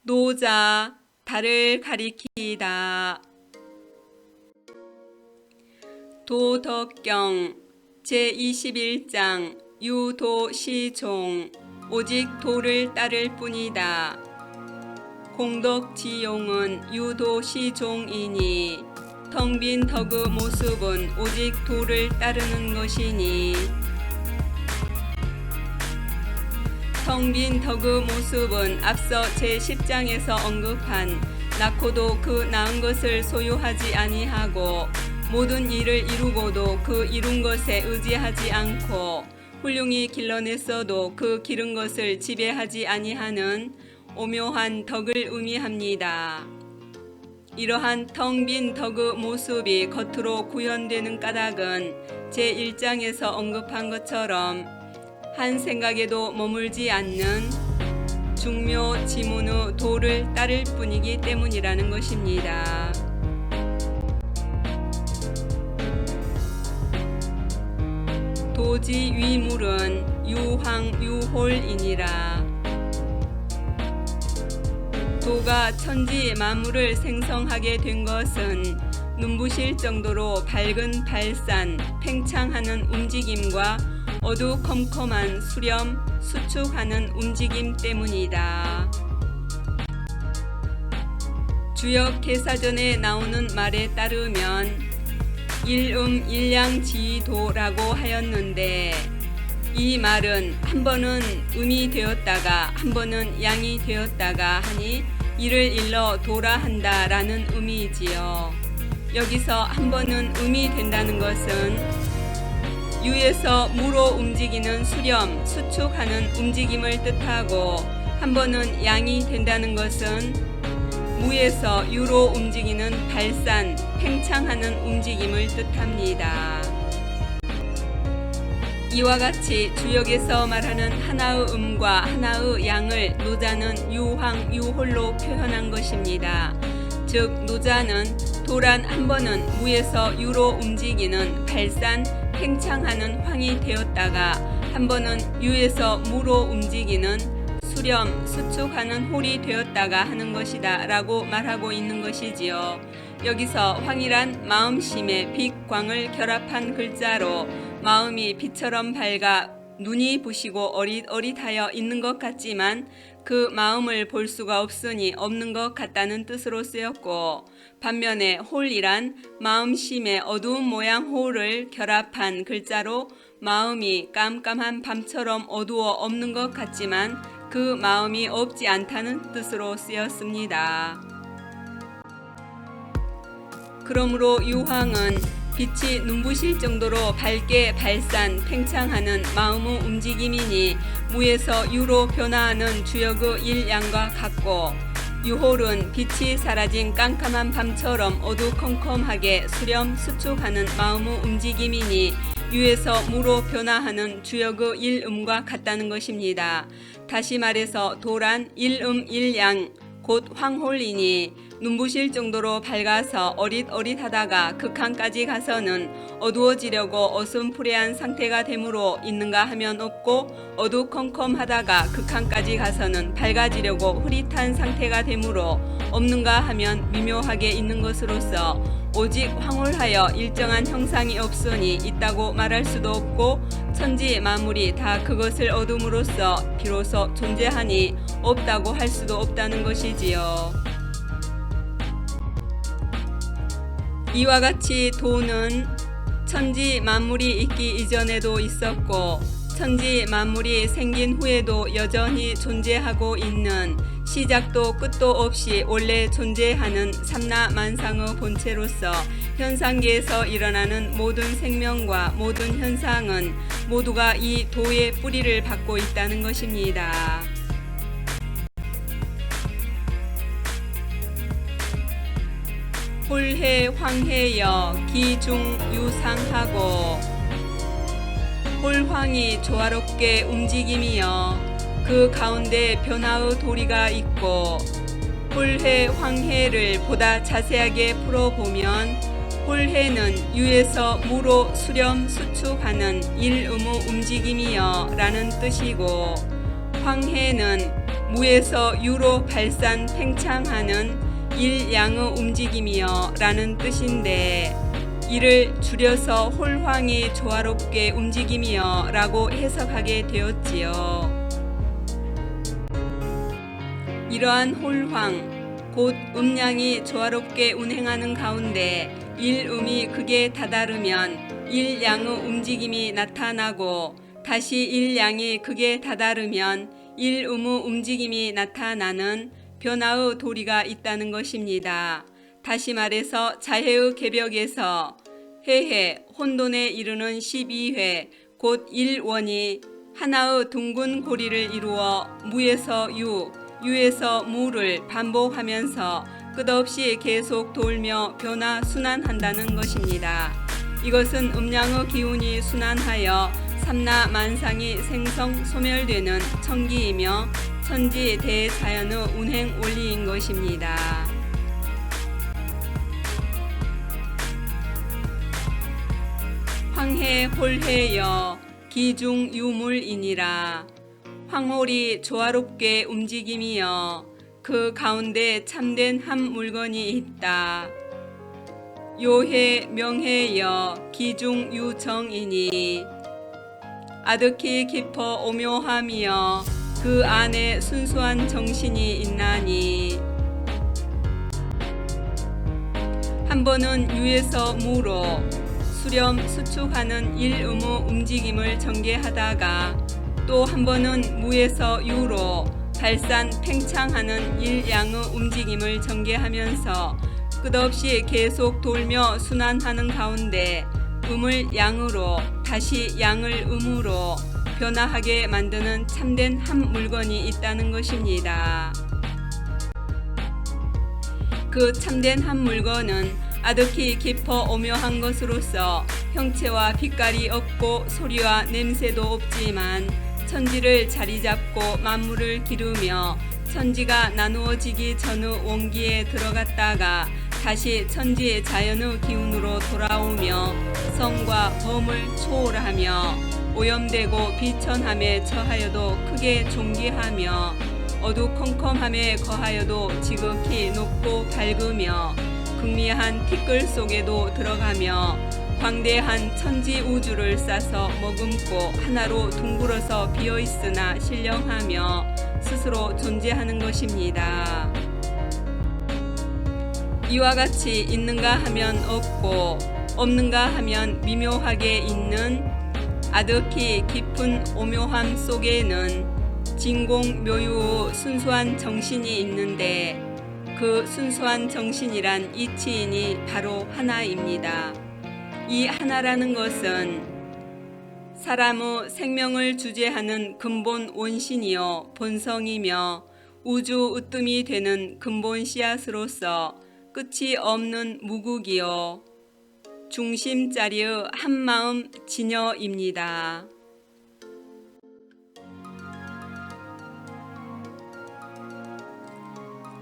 노자, 달을 가리키다. 도덕경 제21장 유도시종 오직 도를 따를 뿐이다. 공덕지용은 유도시종이니 텅 빈 덕의 모습은 오직 도를 따르는 것이니 텅 빈 덕의 모습은 앞서 제10장에서 언급한 낳고도 그 낳은 것을 소유하지 아니하고 모든 일을 이루고도 그 이룬 것에 의지하지 않고 훌륭히 길러냈어도 그 기른 것을 지배하지 아니하는 오묘한 덕을 의미합니다. 이러한 텅 빈 덕의 모습이 겉으로 구현되는 까닭은 제1장에서 언급한 것처럼 한 생각에도 머물지 않는 중묘지문의 도를 따를 뿐이기 때문이라는 것입니다. 도지위물은 유황유홀이니라. 도가 천지 만물을 생성하게 된 것은 눈부실 정도로 밝은 발산, 팽창하는 움직임과 어두컴컴한 수렴, 수축하는 움직임 때문이다. 주역개사전에 나오는 말에 따르면 일양지도라고 하였는데 이 말은 한 번은 음이 되었다가 한 번은 양이 되었다가 하니 이를 일러 도라 한다라는 의미이지요. 여기서 한 번은 음이 된다는 것은 유에서 무로 움직이는 수렴, 수축하는 움직임을 뜻하고 한 번은 양이 된다는 것은 무에서 유로 움직이는 발산, 팽창하는 움직임을 뜻합니다. 이와 같이 주역에서 말하는 하나의 음과 하나의 양을 노자는 유황, 유홀로 표현한 것입니다. 즉 노자는 도란 한 번은 무에서 유로 움직이는 발산, 팽창하는 황이 되었다가 한 번은 유에서 무로 움직이는 수렴, 수축하는 홀이 되었다가 하는 것이다 라고 말하고 있는 것이지요. 여기서 황이란 마음심에 빛광을 결합한 글자로 마음이 빛처럼 밝아 눈이 부시고 어릿어릿하여 있는 것 같지만 그 마음을 볼 수가 없으니 없는 것 같다는 뜻으로 쓰였고, 반면에 홀이란 마음심의 어두운 모양 홀을 결합한 글자로 마음이 깜깜한 밤처럼 어두워 없는 것 같지만 그 마음이 없지 않다는 뜻으로 쓰였습니다. 그러므로 유황은 빛이 눈부실 정도로 밝게 발산, 팽창하는 마음의 움직임이니 무에서 유로 변화하는 주역의 일양과 같고, 유홀은 빛이 사라진 깜깜한 밤처럼 어두컴컴하게 수렴, 수축하는 마음의 움직임이니 유에서 무로 변화하는 주역의 일음과 같다는 것입니다. 다시 말해서 도란 일양 곧 황홀이니 눈부실 정도로 밝아서 어릿어릿하다가 극한까지 가서는 어두워지려고 어슴푸레한 상태가 되므로 있는가 하면 없고, 어두컴컴하다가 극한까지 가서는 밝아지려고 흐릿한 상태가 되므로 없는가 하면 미묘하게 있는 것으로서 오직 황홀하여 일정한 형상이 없으니 있다고 말할 수도 없고, 천지 만물이 다 그것을 얻음으로써 비로소 존재하니 없다고 할 수도 없다는 것이지요. 이와 같이 도는 천지 만물이 있기 이전에도 있었고 천지 만물이 생긴 후에도 여전히 존재하고 있는, 시작도 끝도 없이 원래 존재하는 삼라만상의 본체로서 현상계에서 일어나는 모든 생명과 모든 현상은 모두가 이 도의 뿌리를 받고 있다는 것입니다. 홀해 황해여 기중 유상하고, 홀황이 조화롭게 움직임이여 그 가운데 변화의 도리가 있고, 홀해 황해를 보다 자세하게 풀어보면 홀해는 유에서 무로 수렴 수축하는 일음의 움직임이여 라는 뜻이고, 황해는 무에서 유로 발산 팽창하는 일양의 움직임이여 라는 뜻인데, 이를 줄여서 홀황이 조화롭게 움직임이여 라고 해석하게 되었지요. 이러한 홀황, 곧 음양이 조화롭게 운행하는 가운데 일음이 극에 다다르면 일양의 움직임이 나타나고, 다시 일양이 극에 다다르면 일음의 움직임이 나타나는 변화의 도리가 있다는 것입니다. 다시 말해서 자해의 개벽에서 해해 혼돈에 이르는 12회 곧 일원이 하나의 둥근 고리를 이루어 무에서 유, 유에서 무를 반복하면서 끝없이 계속 돌며 변화 순환한다는 것입니다. 이것은 음양의 기운이 순환하여 삼나 만상이 생성 소멸되는 천기이며 천지 대자연의 운행 원리인 것입니다. 황해 홀해여 기중 유물이니라. 황홀이 조화롭게 움직임이여 그 가운데 참된 한 물건이 있다. 요해 명해여 기중 유정이니 아득히 깊어 오묘함이여 그 안에 순수한 정신이 있나니. 한 번은 유에서 무로 수렴 수축하는 일음의 움직임을 전개하다가 또 한 번은 무에서 유로 발산 팽창하는 일양의 움직임을 전개하면서 끝없이 계속 돌며 순환하는 가운데 음을 양으로 다시 양을 음으로 변화하게 만드는 참된 한 물건이 있다는 것입니다. 그 참된 한 물건은 아득히 깊어 오묘한 것으로서 형체와 빛깔이 없고 소리와 냄새도 없지만 천지를 자리잡고 만물을 기르며 천지가 나누어지기 전의 원기에 들어갔다가 다시 천지의 자연의 기운으로 돌아오며 성과 범을 초월하며 오염되고 비천함에 처하여도 크게 존귀하며 어두컴컴함에 거하여도 지극히 높고 밝으며 극미한 티끌 속에도 들어가며 광대한 천지 우주를 싸서 머금고 하나로 둥글어서 비어있으나 신령하며 스스로 존재하는 것입니다. 이와 같이 있는가 하면 없고 없는가 하면 미묘하게 있는 아득히 깊은 오묘함 속에는 진공묘유의 순수한 정신이 있는데, 그 순수한 정신이란 이치인이 바로 하나입니다. 이 하나라는 것은 사람의 생명을 주재하는 근본 원신이요 본성이며 우주 으뜸이 되는 근본 씨앗으로서 끝이 없는 무국이요 중심자리의 한마음 진여입니다.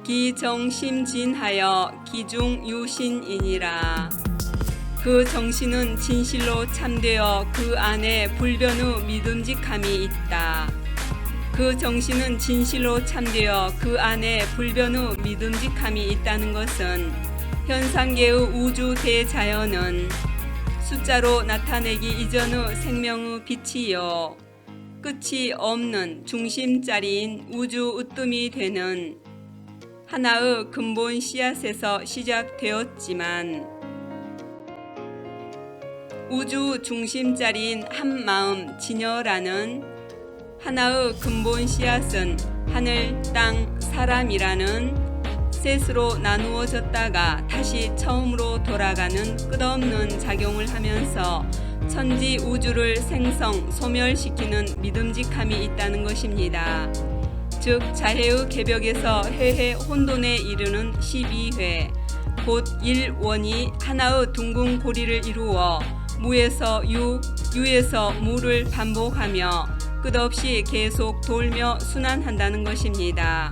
기정심진하여 기중유신이니라. 그 정신은 진실로 참되어 그 안에 불변의 믿음직함이 있다. 그 정신은 진실로 참되어 그 안에 불변의 믿음직함이 있다는 것은 현상계의 우주 대자연은 숫자로 나타내기 이전의 생명의 빛이요 끝이 없는 중심자리인 우주 으뜸이 되는 하나의 근본 씨앗에서 시작되었지만, 우주 중심자리인 한마음 진여라는 하나의 근본 씨앗은 하늘, 땅, 사람이라는 셋으로 나누어졌다가 다시 처음으로 돌아가는 끝없는 작용을 하면서 천지 우주를 생성, 소멸시키는 믿음직함이 있다는 것입니다. 즉 자해의 개벽에서 해해 혼돈에 이르는 12회 곧 일원이 하나의 둥근 고리를 이루어 무에서 유, 유에서 무를 반복하며 끝없이 계속 돌며 순환한다는 것입니다.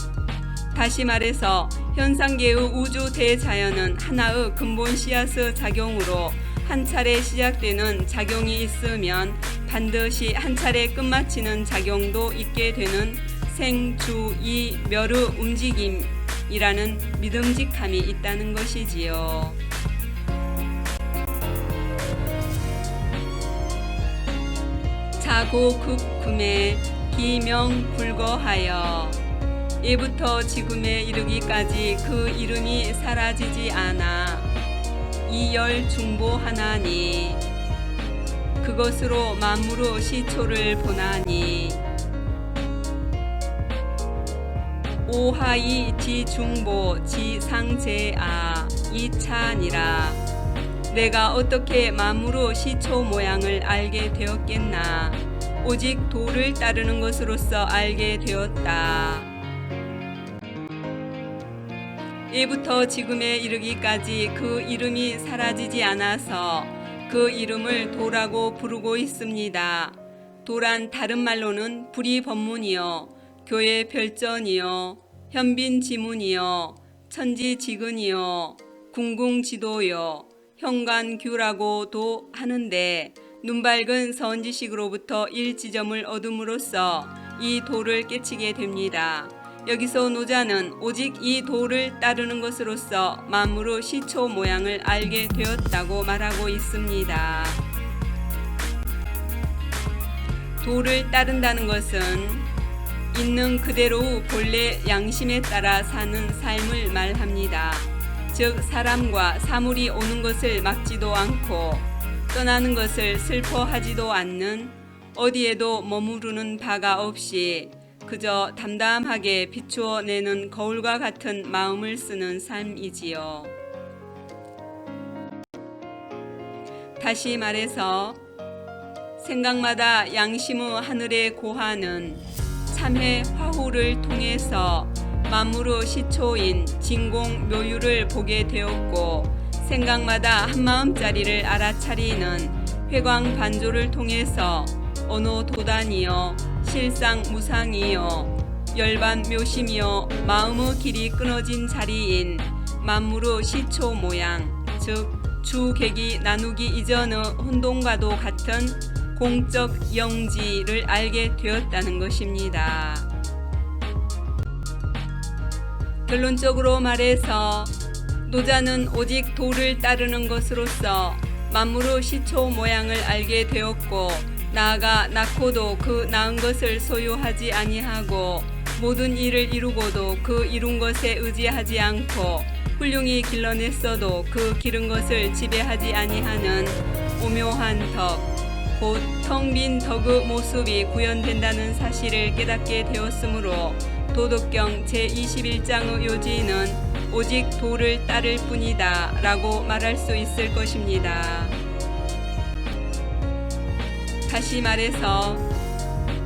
다시 말해서 현상계의 우주 대자연은 하나의 근본 씨앗의 작용으로 한 차례 시작되는 작용이 있으면 반드시 한 차례 끝마치는 작용도 있게 되는 생주이 멸의 움직임이라는 믿음직함이 있다는 것이지요. 자고급금에 기명불거하여 예부터 지금에 이르기까지 그 이름이 사라지지 않아 이열중보하나니 그것으로 만물의 시초를 보나니 오하이 지중보 지상제아 이차니라. 내가 어떻게 만물의 시초 모양을 알게 되었겠나. 오직 도를 따르는 것으로서 알게 되었다. 예부터 지금에 이르기까지 그 이름이 사라지지 않아서 그 이름을 도라고 부르고 있습니다. 도란 다른 말로는 불이법문이요, 교회 별전이요, 현빈지문이요, 천지지근이요, 궁궁지도요, 현관규라고도 하는데 눈밝은 선지식으로부터 일지점을 얻음으로써 이 도를 깨치게 됩니다. 여기서 노자는 오직 이 도를 따르는 것으로서 만물의 시초 모양을 알게 되었다고 말하고 있습니다. 도를 따른다는 것은 있는 그대로 본래 양심에 따라 사는 삶을 말합니다. 즉 사람과 사물이 오는 것을 막지도 않고 떠나는 것을 슬퍼하지도 않는, 어디에도 머무르는 바가 없이 그저 담담하게 비추어 내는 거울과 같은 마음을 쓰는 삶이지요. 다시 말해서 생각마다 양심의 하늘에 고하는 참회 화후를 통해서 만물의 시초인 진공 묘유를 보게 되었고, 생각마다 한마음짜리를 알아차리는 회광 반조를 통해서 어느 도단이여 실상 무상이여 열반 묘심이여 마음의 길이 끊어진 자리인 만물의 시초 모양, 즉 주객이 나누기 이전의 혼돈과도 같은 공적 영지를 알게 되었다는 것입니다. 결론적으로 말해서 노자는 오직 도를 따르는 것으로서 만물의 시초 모양을 알게 되었고, 나아가 낳고도 그 낳은 것을 소유하지 아니하고 모든 일을 이루고도 그 이룬 것에 의지하지 않고 훌륭히 길러냈어도 그 기른 것을 지배하지 아니하는 오묘한 덕, 곧 텅 빈 덕의 모습이 구현된다는 사실을 깨닫게 되었으므로 도덕경 제21장의 요지는 오직 도를 따를 뿐이다 라고 말할 수 있을 것입니다. 다시 말해서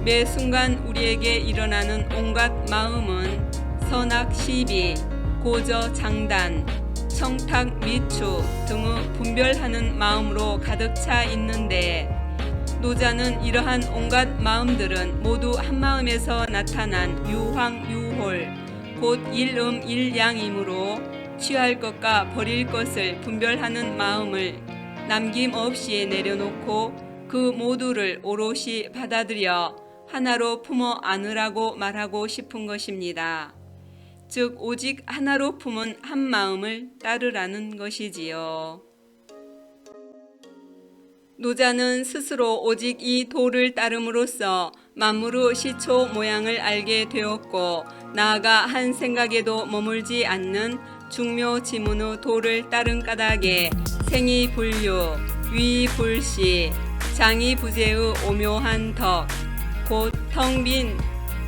매 순간 우리에게 일어나는 온갖 마음은 선악 시비, 고저 장단, 청탁 미추 등의 분별하는 마음으로 가득 차 있는데, 노자는 이러한 온갖 마음들은 모두 한 마음에서 나타난 유황유홀, 곧 일음일양이므로 취할 것과 버릴 것을 분별하는 마음을 남김없이 내려놓고 그 모두를 오롯이 받아들여 하나로 품어 안으라고 말하고 싶은 것입니다. 즉 오직 하나로 품은 한 마음을 따르라는 것이지요. 노자는 스스로 오직 이 도를 따름으로써 만물의 시초 모양을 알게 되었고, 나아가 한 생각에도 머물지 않는 중묘지문의 도를 따른 까닭에 생이불유, 위불시, 장이부재의 오묘한 덕, 곧 텅 빈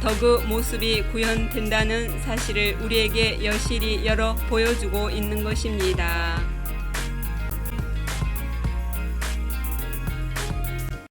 덕의 모습이 구현된다는 사실을 우리에게 여실히 열어 보여주고 있는 것입니다.